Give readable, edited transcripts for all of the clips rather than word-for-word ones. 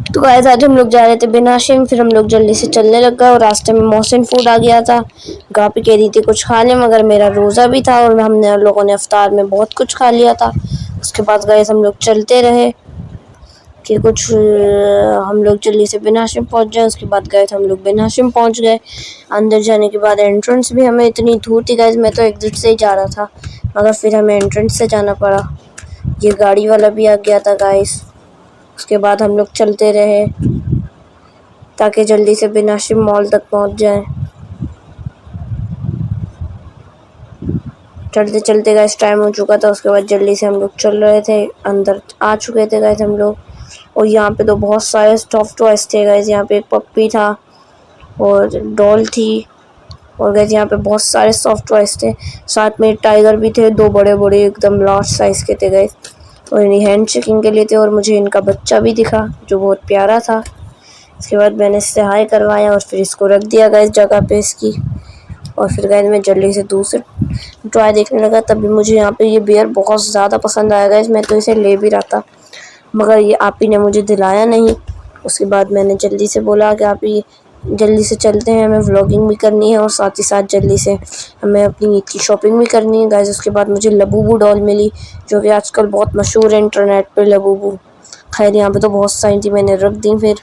तो गाइस आज हम लोग जा रहे थे बेनाशिम, फिर हम लोग जल्दी से चलने लग गए और रास्ते में मोहसिन फूड आ गया था। गापी कह रही थी कुछ खा लें, मगर मेरा रोज़ा भी था और हमने लोगों ने इफ्तार में बहुत कुछ खा लिया था। उसके बाद गाइस हम लोग चलते रहे कि हम लोग जल्दी से बेनाशिम पहुंच जाए। उसके बाद गाइस हम लोग बेनाशिम पहुंच गए। अंदर जाने के बाद एंट्रेंस भी हमें इतनी दूर थी गाइस, मैं तो एग्जिट से ही जा रहा था, मगर फिर हमें एंट्रेंस से जाना पड़ा। ये गाड़ी वाला भी आ गया था गाइस। उसके बाद हम लोग चलते रहे ताकि जल्दी से बेनाशिम मॉल तक पहुंच जाएं। चलते चलते गाइस टाइम हो चुका था। उसके बाद जल्दी से हम लोग चल रहे थे, अंदर आ चुके थे गाइस हम लोग। और यहाँ पे तो बहुत सारे सॉफ्ट टॉयज थे गाइस। यहाँ पे एक पप्पी था और डॉल थी, और गाइस यहाँ पे बहुत सारे सॉफ्ट टॉयज थे। साथ में टाइगर भी थे, दो बड़े बड़े एकदम लार्ज साइज के थे गाइस, और इन्हें हैंड शेकिंग के लिए थे। और मुझे इनका बच्चा भी दिखा जो बहुत प्यारा था। उसके बाद मैंने इससे हाई करवाया और फिर इसको रख दिया गाइस जगह पे इसकी। और फिर गाइस मैं जल्दी से दूसरे टॉय देखने लगा। तभी मुझे यहाँ पे ये बियर बहुत ज़्यादा पसंद आया गाइस। मैं तो इसे ले भी रहा था, मगर ये आप ही ने मुझे दिलाया नहीं। उसके बाद मैंने जल्दी से बोला कि आप ही जल्दी से चलते हैं, हमें व्लॉगिंग भी करनी है और साथ ही साथ जल्दी से हमें अपनी ईद की शॉपिंग भी करनी है गाइस। उसके बाद मुझे लबूबू डॉल मिली, जो कि आजकल बहुत मशहूर है इंटरनेट पे लबूबू। खैर यहाँ पे तो बहुत सारी थी, मैंने रख दी फिर,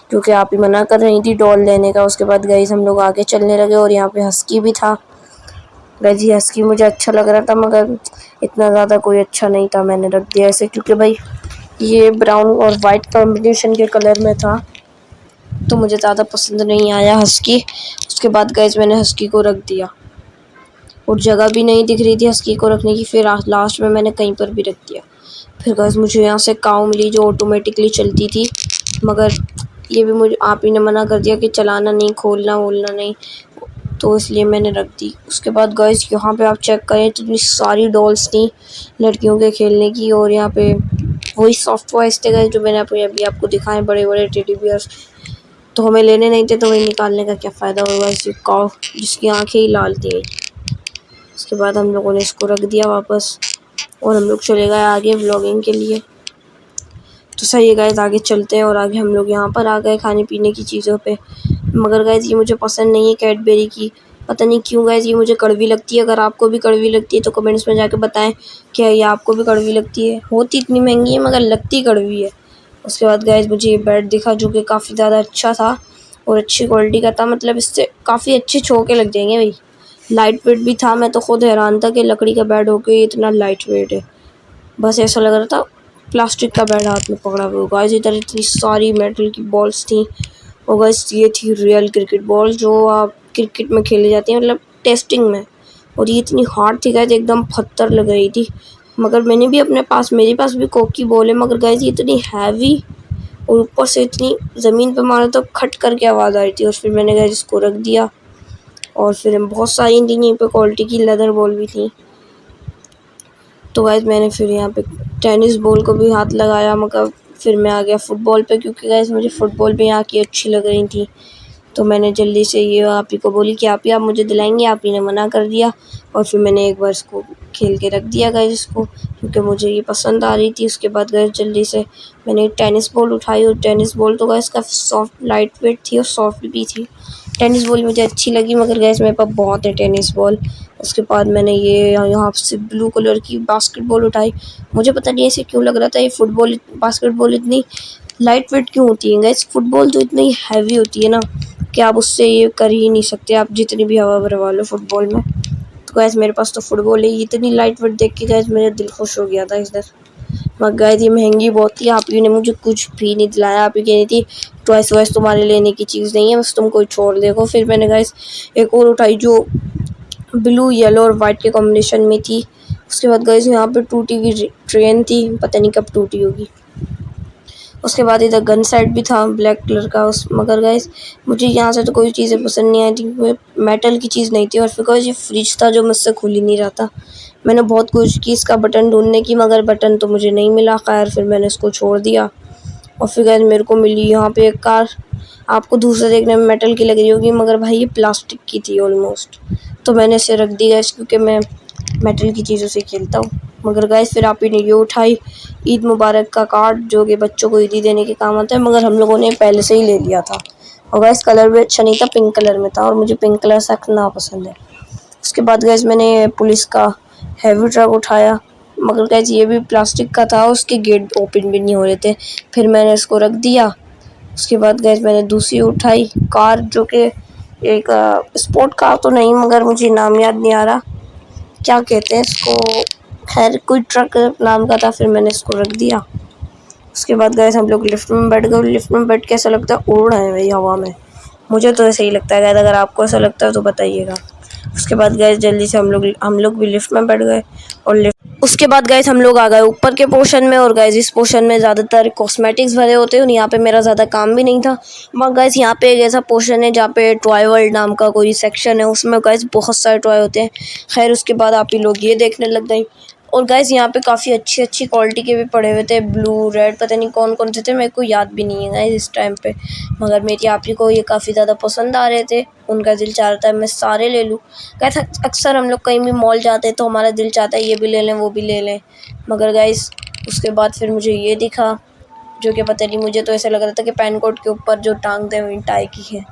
क्योंकि आप ही मना कर रही थी डॉल लेने का। उसके बाद गाइस हम लोग आगे चलने लगे और यहाँ पे हस्की भी था गाइस। ये हस्की मुझे अच्छा लग रहा था, मगर इतना ज़्यादा कोई अच्छा नहीं था, मैंने रख दिया ऐसे, क्योंकि भाई ये ब्राउन और वाइट कॉम्बिनेशन के कलर में था तो मुझे ज़्यादा पसंद नहीं आया हस्की। उसके बाद गाइस मैंने हस्की को रख दिया और जगह भी नहीं दिख रही थी हस्की को रखने की, फिर लास्ट में मैंने कहीं पर भी रख दिया। फिर गाइस मुझे यहाँ से काऊ मिली जो ऑटोमेटिकली चलती थी, मगर ये भी मुझे आप ही ने मना कर दिया कि चलाना नहीं, खोलना वोलना नहीं, तो इसलिए मैंने रख दी। उसके बाद गाइस यहाँ पे आप चेक करें, इतनी सारी डॉल्स थी लड़कियों के खेलने की, और यहाँ पे वही सॉफ्ट टॉयज थे गाइस जो मैंने अभी आपको दिखाए, बड़े बड़े टेडी बियर्स। तो हमें लेने नहीं थे तो वही निकालने का क्या फ़ायदा होगा, इसी काऊ जिसकी आँखें ही लाल थी। उसके बाद हम लोगों ने इसको रख दिया वापस और हम लोग चले गए आगे व्लॉगिंग के लिए। तो सही है गाइस, आगे चलते हैं। और आगे हम लोग यहाँ पर आ गए खाने पीने की चीज़ों पे, मगर गाइस ये मुझे पसंद नहीं है कैडबेरी की, पता नहीं क्यों गाइस, ये मुझे कड़वी लगती है। अगर आपको भी कड़वी लगती है तो कमेंट्स में जाके बताएं क्या ये आपको भी कड़वी लगती है। होती इतनी महंगी है मगर लगती कड़वी है। उसके बाद गाइस मुझे ये बेड दिखा जो कि काफ़ी ज़्यादा अच्छा था और अच्छी क्वालिटी का था, मतलब इससे काफ़ी अच्छे छोके लग जाएंगे भाई। लाइट वेट भी था, मैं तो खुद हैरान था कि लकड़ी का बेड होके इतना लाइट वेट है। बस ऐसा लग रहा था प्लास्टिक का बेड हाथ में पकड़ा हुआ। गाइस इधर इतनी सारी मेटल की बॉल्स थी, और गाइस ये थी रियल क्रिकेट बॉल जो आप क्रिकेट में खेली जाती हैं, मतलब टेस्टिंग में। और ये इतनी हार्ड थी गाइस, एकदम पत्थर लग रही थी। मगर मैंने भी अपने पास, मेरे पास भी कोक की बॉल है, मगर गाइस ये इतनी हैवी और ऊपर से इतनी ज़मीन पे मारा तो खट करके आवाज़ आ रही थी। और फिर मैंने गाइस इसको रख दिया। और फिर बहुत सारी थी यहीं पे क्वालिटी की लेदर बॉल भी थी। तो गाइस मैंने फिर यहाँ पे टेनिस बॉल को भी हाथ लगाया, मगर फिर मैं आ गया फुटबॉल पे, क्योंकि गाइस मुझे फुटबॉल भी यहाँ की अच्छी लग रही थी। तो मैंने जल्दी से ये आप ही को बोली कि आप ही आप मुझे दिलाएंगे, आप ही ने मना कर दिया। और फिर मैंने एक बार इसको खेल के रख दिया गाइस इसको, क्योंकि मुझे ये पसंद आ रही थी। उसके बाद गाइस जल्दी से मैंने टेनिस बॉल उठाई, और टेनिस बॉल तो गाइस काफ़ी सॉफ्ट लाइट वेट थी और सॉफ्ट भी थी। टेनिस बॉल मुझे अच्छी लगी, मगर गाइस मेरे पास बहुत है टेनिस बॉल। उसके बाद मैंने ये यहाँ से ब्लू कलर की बास्केटबॉल उठाई। मुझे पता नहीं ऐसे क्यों लग रहा था ये फुटबॉल बास्केटबॉल इतनी लाइट वेट क्यों होती है गाइस। फुटबॉल तो इतनी हैवी होती है ना कि आप उससे ये कर ही नहीं सकते, आप जितनी भी हवा भरवा लो फुटबॉल में। तो गाइस मेरे पास तो फुटबॉल है, इतनी लाइट वेट देख के गाइस मेरा दिल खुश हो गया था इधर। मगर गाइस ये महंगी बहुत थी, आप ही ने मुझे कुछ भी नहीं दिलाया। आप ही कह रही थी टॉयस वॉयस तुम्हारे लेने की चीज़ नहीं है, बस तुम कोई छोड़ देखो। फिर मैंने गाइस एक और उठाई जो ब्लू येलो और वाइट के कॉम्बिनेशन में थी। उसके बाद गाइस यहाँ पे टूटी हुई ट्रेन थी, पता नहीं कब टूटी होगी। उसके बाद इधर गन साइड भी था ब्लैक कलर का। उस मगर गाइस मुझे यहाँ से तो कोई चीज़ें पसंद नहीं आई थी, मेटल की चीज़ नहीं थी। और फिर गाइस ये फ्रिज था जो मुझसे खुल ही नहीं रहा था। मैंने बहुत कोशिश की इसका बटन ढूंढने की, मगर बटन तो मुझे नहीं मिला। खैर फिर मैंने इसको छोड़ दिया। और फिर गाइस मेरे को मिली यहाँ पे एक कार, आपको दूसरा देखने में मेटल की लग रही होगी, मगर भाई ये प्लास्टिक की थी ऑलमोस्ट। तो मैंने इसे रख दी गाइस, क्योंकि मैं मेटल की चीज़ों से खेलता हूँ। मगर गाइस फिर आप ही ने ये उठाई ईद मुबारक का कार्ड, जो कि बच्चों को ईदी देने के काम आता है, मगर हम लोगों ने पहले से ही ले लिया था। और गाइस कलर भी अच्छा नहीं था, पिंक कलर में था और मुझे पिंक कलर सख्त ना पसंद है। उसके बाद गाइस मैंने पुलिस का हैवी ट्रक उठाया, मगर गाइस ये भी प्लास्टिक का था, उसके गेट ओपन भी नहीं हो रहे थे। फिर मैंने इसको रख दिया। उसके बाद गाइस मैंने दूसरी उठाई कार, जो कि एक स्पोर्ट कार तो नहीं, मगर मुझे नाम याद नहीं आ रहा क्या कहते हैं इसको, खैर कोई ट्रक नाम का था। फिर मैंने इसको रख दिया। उसके बाद गाइस हम लोग लिफ्ट में बैठ गए। लिफ्ट में बैठ के ऐसा लगता है उड़ रहे हैं भाई हवा में, मुझे तो ऐसे ही लगता है गाइस, अगर आपको ऐसा लगता है तो बताइएगा। उसके बाद गाइस जल्दी से हम लोग भी लिफ्ट में बैठ गए और लिफ्ट उसके बाद गाइस हम लोग आ गए ऊपर के पोर्शन में। और गाइस इस पोर्शन में ज़्यादातर कॉस्मेटिक्स भरे होते हैं और यहाँ पे मेरा ज़्यादा काम भी नहीं था। मगर गाइस यहाँ पे एक ऐसा पोर्शन है जहाँ पे टॉय वर्ल्ड नाम का कोई सेक्शन है, उसमें गाइस बहुत सारे टॉय होते हैं। खैर उसके बाद आप ही लोग ये देखने लग गए। और गाइस यहाँ पे काफ़ी अच्छी अच्छी क्वालिटी के भी पड़े हुए थे, ब्लू रेड पता नहीं कौन कौन से थे, मेरे को याद भी नहीं है गाइस इस टाइम पे। मगर मेरी आप ही को ये काफ़ी ज़्यादा पसंद आ रहे थे, उनका दिल चाह रहा था मैं सारे ले लूँ। गाइस अक्सर हम लोग कहीं भी मॉल जाते हैं तो हमारा दिल चाहता है ये भी ले लें वो भी ले लें। मगर गाइस उसके बाद फिर मुझे ये दिखा, जो कि पता नहीं, मुझे तो ऐसा लग रहा था कि पैन कोट के ऊपर जो टांगते हैं वही टाई की है,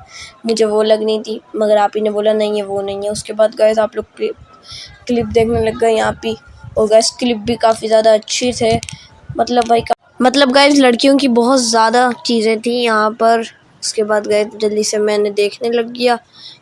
मुझे वो लगनी थी। मगर आप ही ने बोला नहीं है वो नहीं है। उसके बाद गाइस आप लोग क्लिप देखने लग गए यहाँ पे। और गाइस क्लिप भी काफ़ी ज़्यादा अच्छी थे, मतलब गाइस लड़कियों की बहुत ज़्यादा चीज़ें थी यहाँ पर। उसके बाद गाइस जल्दी से मैंने देखने लग गया,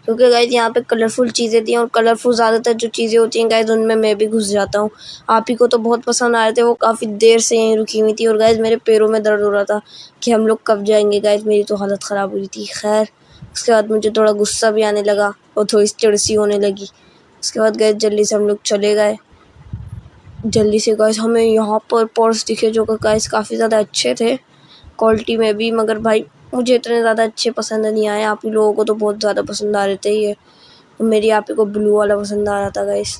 क्योंकि गाइस यहाँ पे कलरफुल चीज़ें थी और कलरफुल ज़्यादातर जो चीज़ें होती हैं गाइस उनमें मैं भी घुस जाता हूँ। आप ही को तो बहुत पसंद आ रहे थे, वो काफ़ी देर से यहीं रुकी हुई थी। और गाइस मेरे पैरों में दर्द हो रहा था कि हम लोग कब जाएंगे। गाइस मेरी तो हालत ख़राब हुई थी। खैर उसके बाद मुझे थोड़ा गुस्सा भी आने लगा और थोड़ी चिड़सी होने लगी। उसके बाद गाइस जल्दी से हम लोग चले गए। जल्दी से गाइस हमें यहाँ पर पर्स दिखे, जो कि गाइस काफ़ी ज़्यादा अच्छे थे क्वालिटी में भी, मगर भाई मुझे इतने ज़्यादा अच्छे पसंद नहीं आए। आप ही लोगों को तो बहुत ज़्यादा पसंद आ रहे थे ये, तो मेरी आप ही को ब्लू वाला पसंद आ रहा था गाइस।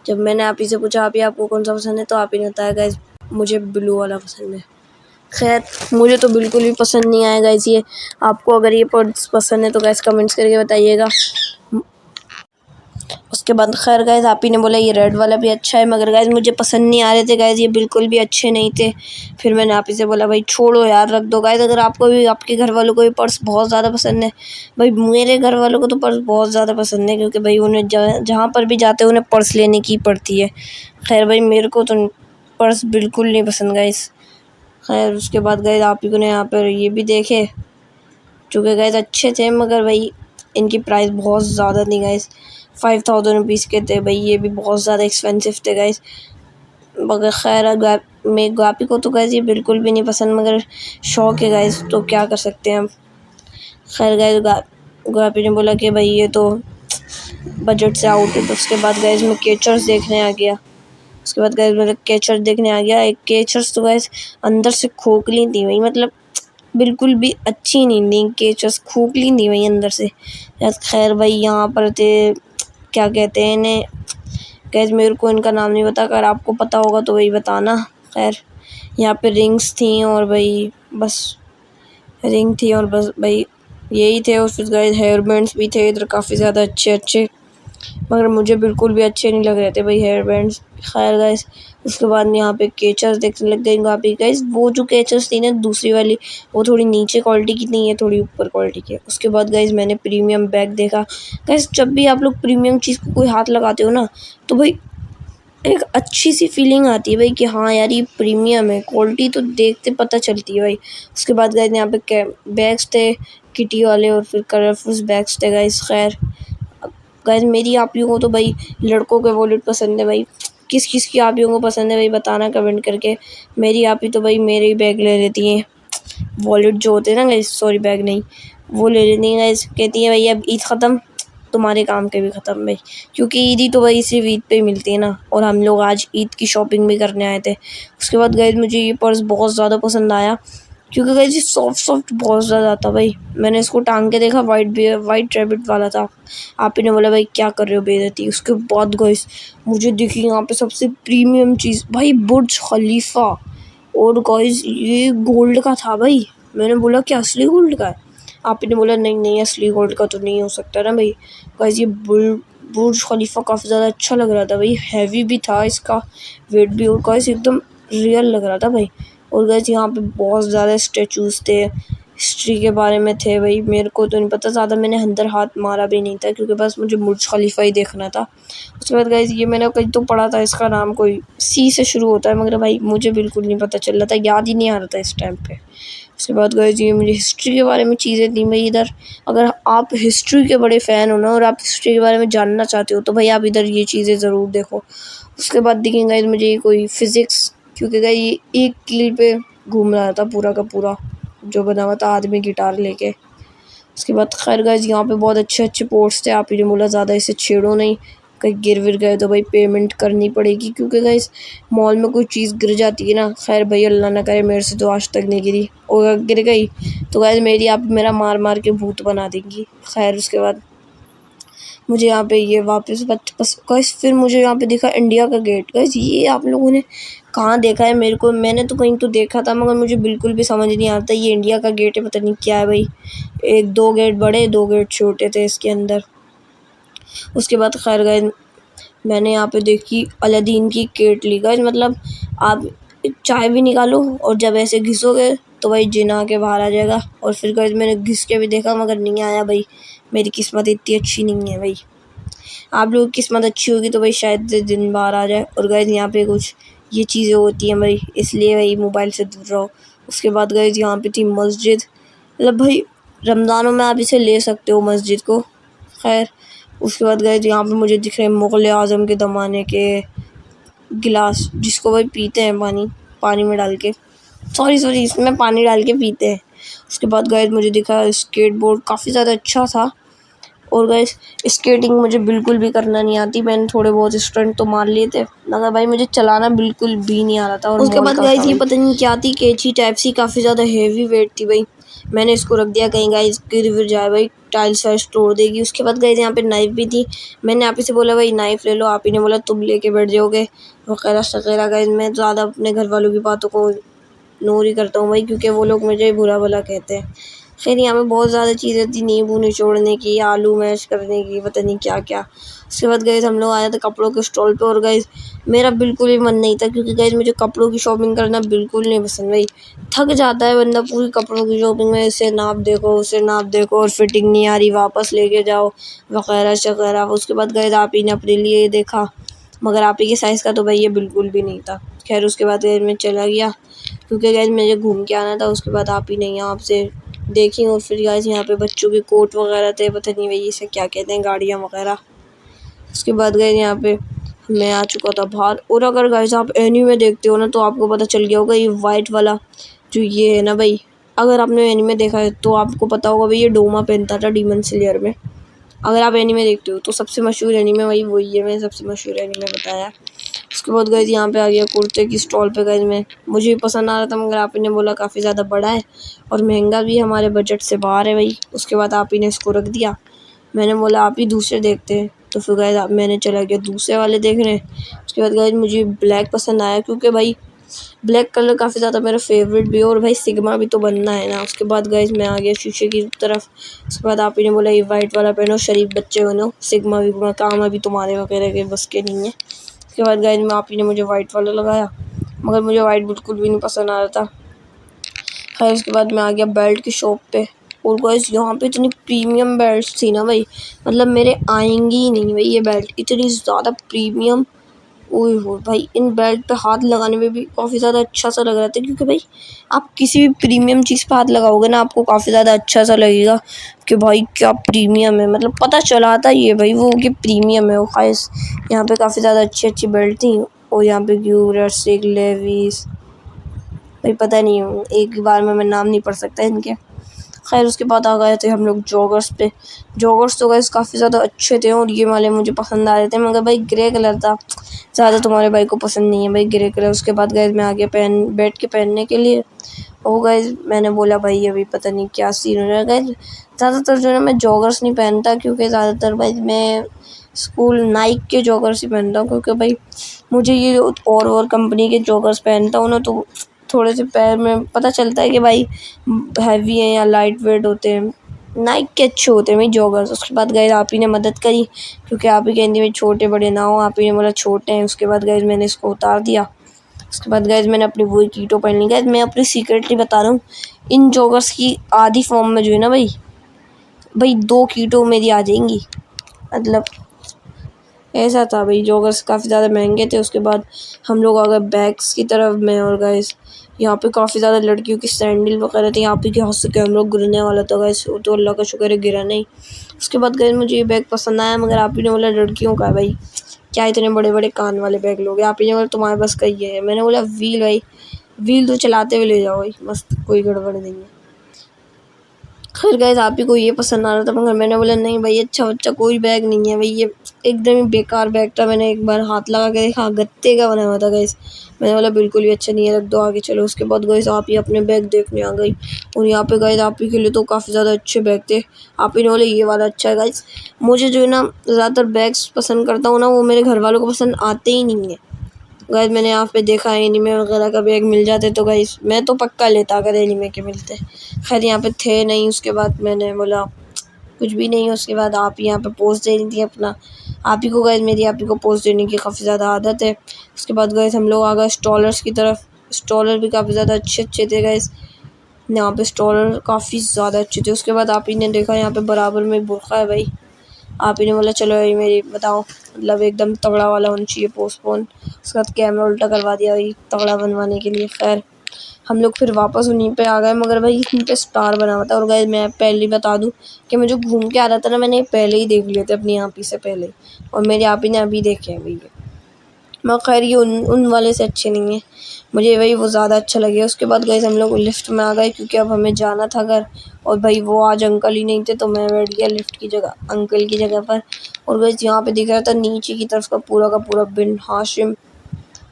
जब मैंने आप ही से पूछा आप ही आपको कौन सा पसंद है, तो आप ही ने बताया गाइस मुझे ब्लू वाला पसंद है। खैर मुझे तो बिल्कुल भी पसंद नहीं आया गाइस ये। आपको अगर ये पर्स पसंद है तो गाइस कमेंट्स करके बताइएगा। उसके बाद खैर गाइस आप ही ने बोला ये रेड वाला भी अच्छा है, मगर गाइस मुझे पसंद नहीं आ रहे थे गाइस, ये बिल्कुल भी अच्छे नहीं थे। फिर मैंने आप ही से बोला भाई छोड़ो यार, रख दो गाइस। अगर आपको भी आपके घर वालों को भी पर्स बहुत ज़्यादा पसंद है, भाई मेरे घर वालों को तो पर्स बहुत ज़्यादा पसंद है, क्योंकि भाई उन्हें जहाँ पर भी जाते हैं उन्हें पर्स लेने की पड़ती है। खैर भाई मेरे को तो पर्स बिल्कुल नहीं पसंद गाइस। खैर उसके बाद गाइस आप ही ने यहाँ पर ये भी देखे, जो कि गाइस अच्छे थे, मगर भाई इनकी प्राइस बहुत ज़्यादा थी गाइस, 5000 रुपीज़ के थे भाई, ये भी बहुत ज़्यादा एक्सपेंसिव थे गाइस। मगर खैर मैं गापी को तो गाइस ये बिल्कुल भी नहीं पसंद, मगर शौक है गाइस, तो क्या कर सकते हैं हम। खैर गाइस गापी ने बोला कि भाई ये तो बजट से आउट है, तो उसके बाद गाइस मैं केचर्स देखने आ गया। उसके बाद गाइस मैं केचर्स देखने आ गया। एक केचर्स तो गाइस अंदर से खोखली थी भाई, मतलब बिल्कुल भी अच्छी नहीं थी, केचर्स खोखली थी भाई अंदर से। खैर भाई यहाँ पर थे, क्या कहते हैं इन्हें गाइस, मेरे को इनका नाम नहीं पता, अगर आपको पता होगा तो वही बताना। खैर यहाँ पे रिंग्स थी और भाई बस रिंग थी और बस भाई यही थे। और फिर गाइस हेयर बैंड्स भी थे इधर काफ़ी ज़्यादा अच्छे अच्छे, मगर मुझे बिल्कुल भी अच्छे नहीं लग रहे थे भाई हेयर बैंड्स। खैर गाइस उसके बाद यहाँ पे केचर्स देखने लग गए। वहाँ पे गाइस वो जो केचर्स थी ना दूसरी वाली, वो थोड़ी नीचे क्वालिटी की नहीं है, थोड़ी ऊपर क्वालिटी की है। उसके बाद गाइस मैंने प्रीमियम बैग देखा। गाइस जब भी आप लोग प्रीमियम चीज़ को कोई हाथ लगाते हो ना, तो भाई एक अच्छी सी फीलिंग आती है भाई कि हाँ यार ये प्रीमियम है, क्वालिटी तो देखते पता चलती है भाई। उसके बाद गाइस यहाँ पे बैग्स थे किटी वाले और फिर कलरफुल बैग्स थे गाइस। खैर गाइस मेरी आप लोगों को तो भाई लड़कों के वॉलेट पसंद है भाई, किस किस की आप लोगों को पसंद है भाई बताना कमेंट करके। मेरी आप ही तो भाई मेरे ही बैग ले लेती हैं, वॉलेट जो होते हैं ना गाइस, सॉरी बैग नहीं, वो ले लेती हैं गाइस। कहती हैं भाई अब ईद ख़त्म, तुम्हारे काम के भी ख़त्म भाई, क्योंकि ईद ही तो भाई सिर्फ ईद पे ही मिलती है ना, और हम लोग आज ईद की शॉपिंग भी करने आए थे। उसके बाद गाइस मुझे ये पर्स बहुत ज़्यादा पसंद आया, क्योंकि गाइस ये सॉफ्ट बहुत ज़्यादा था भाई। मैंने इसको टांग के देखा, वाइट रैबिट वाला था। आप ही ने बोला भाई क्या कर रहे हो बेइज्जती। उसके बाद गाइस मुझे दिखी यहाँ पे सबसे प्रीमियम चीज़ भाई, बुर्ज खलीफा। और गाइस ये गोल्ड का था भाई। मैंने बोला क्या असली गोल्ड का है? आप ही ने बोला नहीं नहीं असली गोल्ड का तो नहीं हो सकता ना भाई। गाइस ये बुर्ज खलीफा काफ़ी ज़्यादा अच्छा लग रहा था भाई, हैवी भी था इसका वेट भी, और गाइस एकदम रियल लग रहा था भाई। और गाइस यहाँ पे बहुत ज़्यादा स्टैचूज़ थे, हिस्ट्री के बारे में थे भाई। मेरे को तो नहीं पता ज़्यादा, मैंने अंदर हाथ मारा भी नहीं था क्योंकि बस मुझे बुर्ज खलीफा ही देखना था। उसके बाद गाइस ये मैंने कहीं तो पढ़ा था, इसका नाम कोई सी से शुरू होता है, मगर भाई मुझे बिल्कुल नहीं पता चल रहा था, याद ही नहीं आ रहा था इस टाइम पे। उसके बाद गाइस ये मुझे हिस्ट्री के बारे में चीज़ें दी भाई इधर। अगर आप हिस्ट्री के बड़े फ़ैन हो ना और आप हिस्ट्री के बारे में जानना चाहते हो तो भाई आप इधर ये चीज़ें ज़रूर देखो। उसके बाद दिखेंगे गाइस मुझे ये कोई फिज़िक्स, क्योंकि गाइस ये एक कील पे घूम रहा था पूरा का पूरा, जो बना हुआ था आदमी गिटार लेके। उसके बाद खैर गाइस यहाँ पे बहुत अच्छे पोर्ट्स थे, आप ही ने बोला ज़्यादा इसे छेड़ो नहीं, कहीं गिर विर गए तो भाई पेमेंट करनी पड़ेगी, क्योंकि गाइस मॉल में कोई चीज़ गिर जाती है ना, खैर भाई अल्लाह ना करे, मेरे से तो आज तक नहीं गिरी, और अगर गिर गई तो गाइस मेरी आप मेरा मार मार के भूत बना देंगी। खैर उसके बाद मुझे यहाँ पे ये वापस गाइस फिर मुझे यहाँ पे दिखा इंडिया का गेट। गाइस ये आप लोगों ने कहाँ देखा है? मेरे को, मैंने तो कहीं तो देखा था मगर मुझे बिल्कुल भी समझ नहीं आता। ये इंडिया का गेट है, पता नहीं क्या है भाई। एक दो गेट बड़े, दो गेट छोटे थे इसके अंदर। उसके बाद खैर गाइस मैंने यहाँ पे देखी अलादीन की केटली। गाइस मतलब आप चाय भी निकालो और जब ऐसे घिसोगे तो भाई जिन आके बाहर आ जाएगा। और फिर गाइस मैंने घिस के भी देखा मगर नहीं आया भाई, मेरी किस्मत इतनी अच्छी नहीं है भाई। आप लोगों की किस्मत अच्छी होगी तो भाई शायद से दिन बाहर आ जाए। और गाइस यहाँ पे कुछ ये चीज़ें होती हैं भाई, इसलिए भाई मोबाइल से दूर रहो। उसके बाद गाइस यहाँ पे थी मस्जिद, मतलब भाई रमज़ानों में आप इसे ले सकते हो मस्जिद को। खैर उसके बाद गाइस यहाँ पे मुझे दिख रहे हैं मुग़ल आज़म के ज़माने के गिलास, जिसको भाई पीते हैं पानी में डाल के, सॉरी इसमें पानी डाल के पीते हैं। उसके बाद गाइस मुझे दिखा स्केटबोर्ड, काफ़ी ज़्यादा अच्छा था। और गाइस स्केटिंग मुझे बिल्कुल भी करना नहीं आती, मैंने थोड़े बहुत स्टंट तो मार लिए थे मगर भाई मुझे चलाना बिल्कुल भी नहीं आ रहा था। और उसके बाद गाइस ये पता नहीं क्या थी, कैंची टाइप सी, काफ़ी ज़्यादा हेवी वेट थी भाई। मैंने इसको रख दिया कहीं गाइस गिर विर जाए भाई, टाइल्स वाइल्स तोड़ देगी। उसके बाद गाइस यहाँ पे नाइफ भी थी, मैंने आप ही से बोला भाई नाइफ ले लो, आप ही ने बोला तुम लेके बैठ जाओगे वगैरह वगैरह। गाइस मैं ज़्यादा अपने घर वालों की बातों को इग्नोर ही करता हूँ भाई, क्योंकि वो लोग मुझे बुरा भला कहते हैं। खैर यहाँ पे बहुत ज़्यादा चीज़ें थी, नींबू निचोड़ने की, आलू मैश करने की, पता नहीं क्या क्या। उसके बाद गाइस हम लोग आए थे कपड़ों के स्टॉल पे। और गाइस मेरा बिल्कुल भी मन नहीं था, क्योंकि गाइस मुझे कपड़ों की शॉपिंग करना बिल्कुल नहीं पसंद भाई। थक जाता है बंदा पूरी कपड़ों की शॉपिंग में, इसे नाप देखो उसे नाप देखो और फिटिंग नहीं आ रही वापस लेके जाओ वगैरह वगैरह। उसके बाद गाइस आप ही ने अपने लिए ये देखा, मगर आप ही के साइज़ का तो भाई ये बिल्कुल भी नहीं था। खैर उसके बाद गाइस मैं चला गया, क्योंकि गाइस मुझे घूम के आना था। उसके बाद आप ही नहीं यहाँ आपसे देखी। और फिर गाइस यहाँ पे बच्चों के कोट वगैरह थे, पता नहीं भाई इसे क्या कहते हैं, गाड़ियाँ वगैरह। उसके बाद गाइस यहाँ पे मैं आ चुका था बाहर। और अगर गाइस आप एनीमे देखते हो ना तो आपको पता चल गया होगा, ये वाइट वाला जो ये है ना भाई, अगर आपने एनीमे देखा है तो आपको पता होगा भाई ये डोमा पहनता था डीमन स्लेयर में। अगर आप एनीमे देखते हो तो सबसे मशहूर एनीमे वही है, मैंने सबसे मशहूर एनीमे बताया। उसके बाद गाइस यहाँ पे आ गया कुर्ते की स्टॉल पे। गाइस मैं मुझे भी पसंद आ रहा था मगर आप ही ने बोला काफ़ी ज़्यादा बड़ा है और महंगा भी, हमारे बजट से बाहर है भाई। उसके बाद आप ही ने इसको रख दिया, मैंने बोला आप ही दूसरे देखते हैं। तो फिर गाइस मैंने चला गया दूसरे वाले देखने। उसके बाद गाइस मुझे ब्लैक पसंद आया, क्योंकि भाई ब्लैक कलर काफ़ी ज़्यादा मेरा फेवरेट भी है और भाई सिग्मा भी तो बनना है ना। उसके बाद गाइस मैं आ गया शीशे की तरफ। उसके बाद आप ही ने बोला ये वाइट वाला पहनो, शरीफ बच्चे बनो, सिग्मा भी काम अभी तुम्हारे वगैरह के बस के नहीं है। उसके बाद गाइस में आप ही ने मुझे वाइट वाला लगाया, मगर मुझे वाइट बिल्कुल भी नहीं पसंद आ रहा था। खैर उसके बाद मैं आ गया बेल्ट की शॉप पे। और गाइस यहाँ पे इतनी प्रीमियम बेल्ट थी ना भाई, मतलब मेरे आएंगी ही नहीं भाई ये बेल्ट, इतनी ज़्यादा प्रीमियम। ओह हो भाई, इन बेल्ट पे हाथ लगाने में भी काफ़ी ज़्यादा अच्छा सा लग रहा था, क्योंकि भाई आप किसी भी प्रीमियम चीज़ पे हाथ लगाओगे ना आपको काफ़ी ज़्यादा अच्छा सा लगेगा कि भाई क्या प्रीमियम है, मतलब पता चला था ये भाई वो कि प्रीमियम है वो। खास यहाँ पे काफ़ी ज़्यादा अच्छी बेल्ट थी। और यहाँ पे ग्यूरसिक, लेविस, भाई पता नहीं एक बार में मैं नाम नहीं पढ़ सकता इनके। खैर उसके बाद आ गए थे हम लोग जॉगर्स पे। जॉगर्स तो गाइस काफ़ी ज़्यादा अच्छे थे और ये वाले मुझे पसंद आ रहे थे, मगर भाई ग्रे कलर था, ज़्यादा तुम्हारे भाई को पसंद नहीं है भाई ग्रे कलर। उसके बाद गाइस मैं आगे बैठ के पहनने के लिए। और गाइस मैंने बोला भाई अभी पता नहीं क्या सीन हो रहा है। गाइस ज़्यादातर जो है मैं जॉगर्स नहीं पहनता, क्योंकि ज़्यादातर भाई मैं स्कूल नाइक के जॉगर्स ही पहनता हूँ, क्योंकि भाई मुझे ये और कंपनी के जॉगर्स पहनता हूँ ना तो थोड़े से पैर में पता चलता है कि भाई हैवी हैं या लाइट वेट होते हैं। नाइक के अच्छे होते हैं भाई जॉगर्स। उसके बाद गाइस आप ही ने मदद करी, क्योंकि आप ही कहती भाई छोटे बड़े ना हो, आप ही ने बोला छोटे हैं। उसके बाद गाइस मैंने इसको उतार दिया। उसके बाद गाइस मैंने अपनी वही कीटो पहन ली। गाइस मैं अपनी सीक्रेटली बता रहा हूँ, इन जॉगर्स की आधी फॉर्म में जो है ना भाई 2 कीटो मेरी आ जाएंगी। मतलब ऐसा था भाई, जॉगर्स काफ़ी ज़्यादा महंगे थे। उसके बाद हम लोग आ गए बैग्स की तरफ में, और गाइस यहाँ पे काफ़ी ज़्यादा लड़कियों की सैंडल वगैरह थी। यहाँ पे के हाथ से कैमरा गिरने वाला था गाइस, तो अल्लाह का शुक्र है गिरा नहीं। उसके बाद गाइस मुझे ये बैग पसंद आया, मगर आप ही ने बोला लड़कियों का है भाई, क्या इतने बड़े बड़े कान वाले बैग लोगे। आप ही ने बोला तुम्हारे बस का ये है। मैंने बोला व्हील भाई, व्हील तो चलाते हुए ले जाओ भाई, मस्त, कोई गड़बड़ नहीं है। खैर गाइस आप ही को ये पसंद आ रहा था, मगर मैंने बोला नहीं भाई अच्छा कोई बैग नहीं है भाई, ये एकदम ही बेकार बैग था। मैंने एक बार हाथ लगा के देखा, गत्ते का बना हुआ था गाइस। मैंने बोला बिल्कुल भी अच्छा नहीं है, रख दो आगे चलो। उसके बाद गाइस आप ही अपने बैग देखने आ गई, और यहाँ पे गाइस आप ही के लिए तो काफ़ी ज़्यादा अच्छे बैग थे। आप ही ने बोले ये वाला अच्छा है। गाइस मुझे जो है ना ज़्यादातर बैग्स पसंद करता हूँ ना, वो मेरे घर वालों को पसंद आते ही नहीं है। गाइस मैंने यहाँ पे देखा है एनीमे वगैरह का बैग मिल जाते तो गाइस मैं तो पक्का लेता अगर एनीमे के मिलते। खैर यहाँ पे थे नहीं। उसके बाद मैंने बोला कुछ भी नहीं। उसके बाद आप यहाँ पे पोस्ट दे रही थी अपना, आप ही को गाइस मेरी आप ही को पोस्ट देने की काफ़ी ज़्यादा आदत है। उसके बाद गाइस हम लोग आ गए स्टॉलर्स की तरफ। स्टॉलर भी काफ़ी ज़्यादा अच्छे थे गाइस, यहाँ पे स्टॉलर काफ़ी ज़्यादा अच्छे थे। उसके बाद आप ही ने देखा यहाँ पे बराबर में बुरखा है भाई, आप ही ने बोला चलो ये मेरी बताओ, मतलब एकदम तगड़ा वाला होना चाहिए पोस्टपोन। उसके बाद कैमरा उल्टा करवा दिया भाई तगड़ा बनवाने के लिए। खैर हम लोग फिर वापस उन्हीं पे आ गए, मगर भाई इन्हीं पे स्टार बना हुआ था। और गाइस मैं पहले ही बता दूं कि मैं जो घूम के आ रहा था ना, मैंने पहले ही देख लिए थे अपनी आप ही से पहले, और मेरी आप ही ने अभी देखे हैं भैया। मगर खैर ये उन वाले से अच्छे नहीं है, मुझे भाई वो ज़्यादा अच्छा लगे। उसके बाद गाइस हम लोग लिफ्ट में आ गए, क्योंकि अब हमें जाना था घर, और भाई वो आज अंकल ही नहीं थे, तो मैं बैठ गया लिफ्ट की जगह अंकल की जगह पर। और गाइस यहाँ पे दिख रहा था नीचे की तरफ का पूरा बिन हाशिम।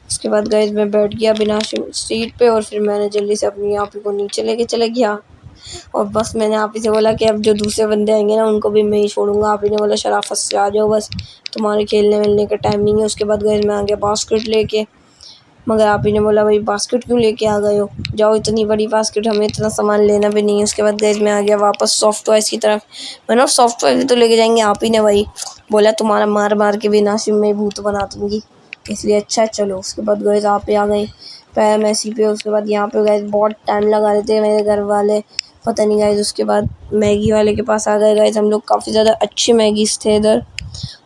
उसके बाद गाइस मैं बैठ गया बिन हाशिम सीट पे, और फिर मैंने जल्दी से अपनी आप ही को नीचे लेके चले गया। और बस मैंने आप ही से बोला कि अब जो दूसरे बंदे आएंगे ना उनको भी मैं ही छोड़ूंगा। आप ही ने बोला शराफत से आ जाओ, बस तुम्हारे खेलने मिलने का टाइम नहीं है। उसके बाद गाइस मैं आ गया बास्केट लेके, मगर आप ही ने बोला भाई बास्केट क्यों लेके आ गए हो, जाओ इतनी बड़ी बास्केट, हमें इतना सामान लेना भी नहीं है। उसके बाद गाइस मैं आ गया वापस सॉफ्ट टॉयज़ की तरफ। मैंने सॉफ्ट टॉयज़ भी तो लेके जाएंगे, आप ही ने भाई बोला तुम्हारा मार मार के भी नासिम में भूत बना दूँगी, इसलिए अच्छा चलो। उसके बाद गाइस आप ही आ गए पैरामेसी पे। उसके बाद यहाँ पे गाइस बहुत टाइम लगा रहे थे मेरे घर वाले, पता नहीं गाइस। उसके बाद मैगी वाले के पास आ गए गाइस हम लोग, काफ़ी ज़्यादा अच्छे मैगीज़ थे इधर,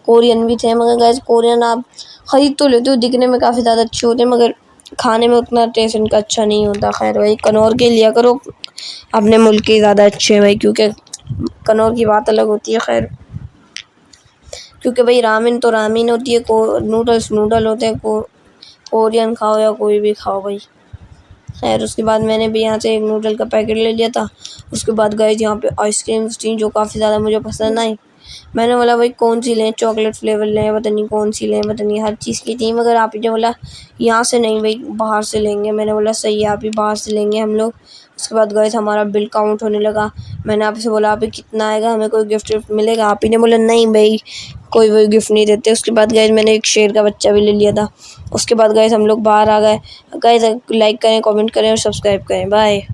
कोरियन भी थे। मगर गाइस कोरियन आप ख़रीद तो लेते हो, दिखने में काफ़ी ज़्यादा अच्छे होते हैं, मगर खाने में उतना टेस्ट इनका अच्छा नहीं होता। खैर भाई कनौर के लिया करो, अपने मुल्क के ज़्यादा अच्छे हैं भाई, क्योंकि कनौर की बात अलग होती है। खैर क्योंकि भाई रामेन तो रामेन होती है, नूडल्स नूडल होते हैं, कोरियन खाओ या कोई भी खाओ भाई। खैर उसके बाद मैंने भी यहाँ से एक नूडल का पैकेट ले लिया था। उसके बाद गए यहाँ पे आइसक्रीम थी जो काफ़ी ज़्यादा मुझे पसंद आई। मैंने बोला भाई कौन सी लें, चॉकलेट फ्लेवर लें, पता नहीं कौन सी लें, पता नहीं, हर चीज़ की थी। मगर आप ही ने बोला यहाँ से नहीं भाई बाहर से लेंगे। मैंने बोला सही है, आप ही बाहर से लेंगे हम लोग। उसके बाद गए हमारा बिल काउंट होने लगा। मैंने आप से बोला आप ही कितना आएगा, हमें कोई गिफ्ट विफ्ट मिलेगा। आप ही ने बोला नहीं भाई कोई वही गिफ्ट नहीं देते। उसके बाद गए मैंने एक शेर का बच्चा भी ले लिया था। उसके बाद गए हम लोग बाहर आ गए। गाइस लाइक करें, कमेंट करें और सब्सक्राइब करें। बाय।